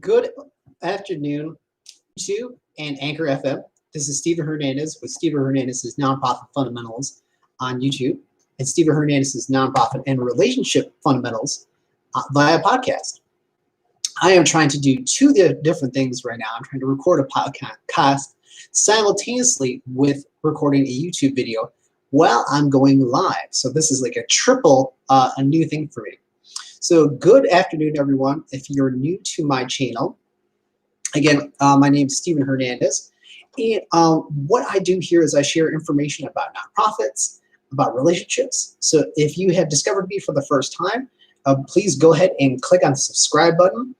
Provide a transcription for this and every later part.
Good afternoon, YouTube and Anchor FM. This is Steven Hernandez with Steven Hernandez's Nonprofit Fundamentals on YouTube and Steven Hernandez's Nonprofit and Relationship Fundamentals via podcast. I am trying to do two different things right now. I'm trying to record a podcast simultaneously with recording a YouTube video while I'm going live. So this is like a new thing for me. So good afternoon, everyone. If you're new to my channel, again, my name is Steven Hernandez. And what I do here is I share information about nonprofits, about relationships. So if you have discovered me for the first time, please go ahead and click on the subscribe button.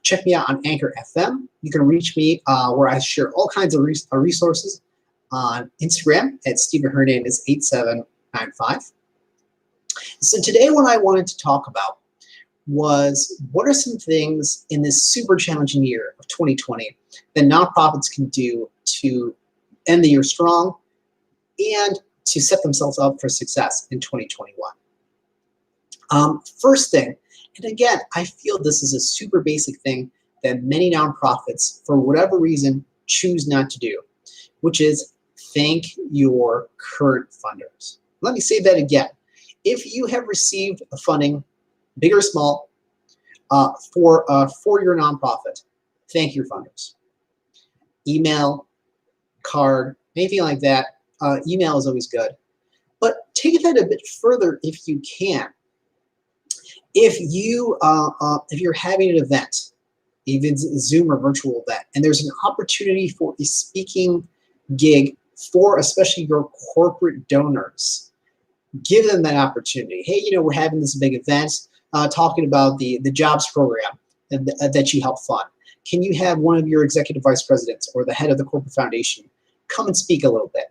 Check me out on Anchor FM. You can reach me where I share all kinds of resources on Instagram at Steven Hernandez 8795. So today what I wanted to talk about was what are some things in this super challenging year of 2020 that nonprofits can do to end the year strong and to set themselves up for success in 2021. First thing, and again, I feel this is a super basic thing that many nonprofits, for whatever reason, choose not to do, which is thank your current funders. Let me say that again. If you have received funding, big or small, for your nonprofit, thank your funders. Email, card, anything like that. Email is always good. But take that a bit further if you can. If you're having an event, even Zoom or virtual event, and there's an opportunity for a speaking gig for especially your corporate donors, give them that opportunity. Hey, we're having this big event talking about the jobs program that you help fund. Can you have one of your executive vice presidents or the head of the corporate foundation come and speak a little bit?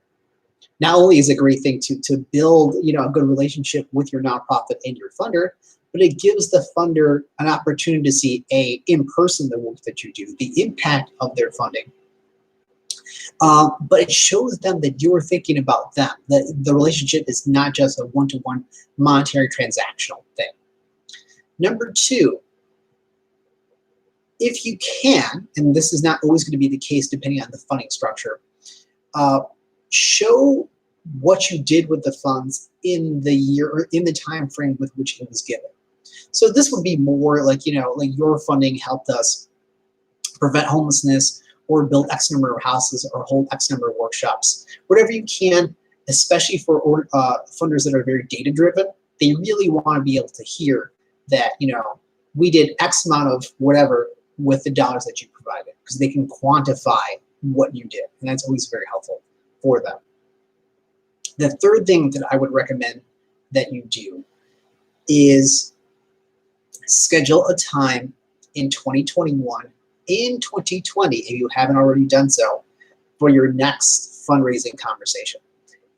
Not only is it a great thing to build a good relationship with your nonprofit and your funder, but it gives the funder an opportunity to see in person the work that you do, the impact of their funding. But it shows them that you're thinking about them, that the relationship is not just a one-to-one monetary transactional thing. Number two, if you can, and this is not always going to be the case depending on the funding structure, show what you did with the funds in the year or in the time frame with which it was given. So this would be more like, like your funding helped us prevent homelessness or build X number of houses or hold X number of workshops. Whatever you can, especially for funders that are very data-driven, they really want to be able to hear that, we did X amount of whatever with the dollars that you provided, because they can quantify what you did, and that's always very helpful for them. The third thing that I would recommend that you do is schedule a time in 2021, in 2020, if you haven't already done so, for your next fundraising conversation.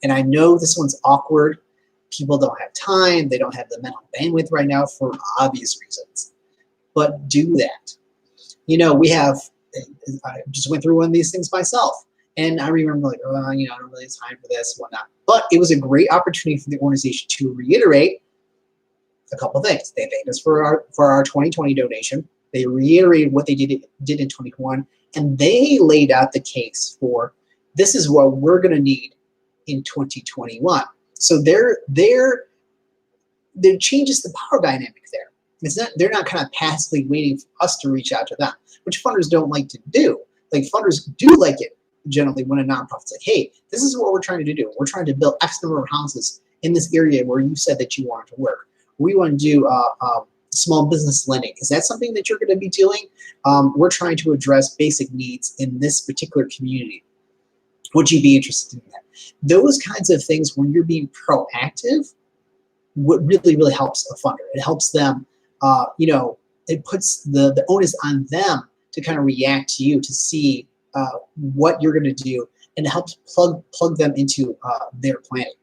And I know this one's awkward. People don't have time. They don't have the mental bandwidth right now for obvious reasons. But do that. I just went through one of these things myself. And I remember I don't really have time for this and whatnot. But it was a great opportunity for the organization to reiterate a couple things. They thanked us for our 2020 donation. They reiterated what they did in 2021, and they laid out the case for this is what we're going to need in 2021. So there changes the power dynamic there. They're not kind of passively waiting for us to reach out to them, which funders don't like to do. Like funders do like it generally when a nonprofit's like, hey, this is what we're trying to do. We're trying to build X number of houses in this area where you said that you wanted to work. We want to do small business lending. Is that something that you're going to be doing? We're trying to address basic needs in this particular community. Would you be interested in that? Those kinds of things when you're being proactive, what really helps a funder. It helps them, it puts the onus on them to kind of react to you to see what you're going to do, and it helps plug them into their planning.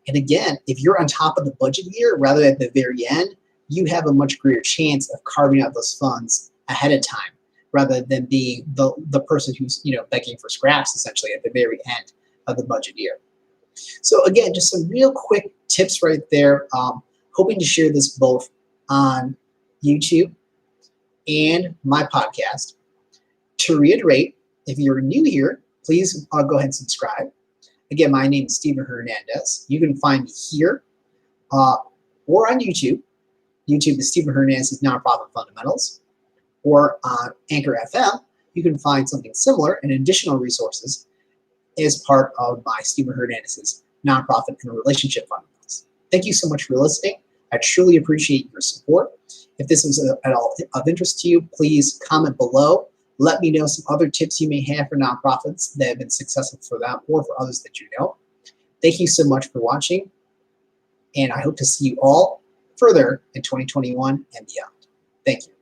And again, if you're on top of the budget year rather than at the very end, you have a much greater chance of carving out those funds ahead of time rather than being the person who's begging for scraps essentially at the very end of the budget year. So again, just some real quick tips right there. Hoping to share this both on YouTube and my podcast. To reiterate, if you're new here, please go ahead and subscribe. Again, my name is Steven Hernandez. You can find me here or on YouTube. YouTube is Steven Hernandez's Nonprofit Fundamentals. Or on Anchor FM, you can find something similar and additional resources as part of my Steven Hernandez's Nonprofit and Relationship Fundamentals. Thank you so much for listening. I truly appreciate your support. If this was at all of interest to you, please comment below. Let me know some other tips you may have for nonprofits that have been successful for them or for others that you know. Thank you so much for watching, and I hope to see you all further in 2021 and beyond. Thank you.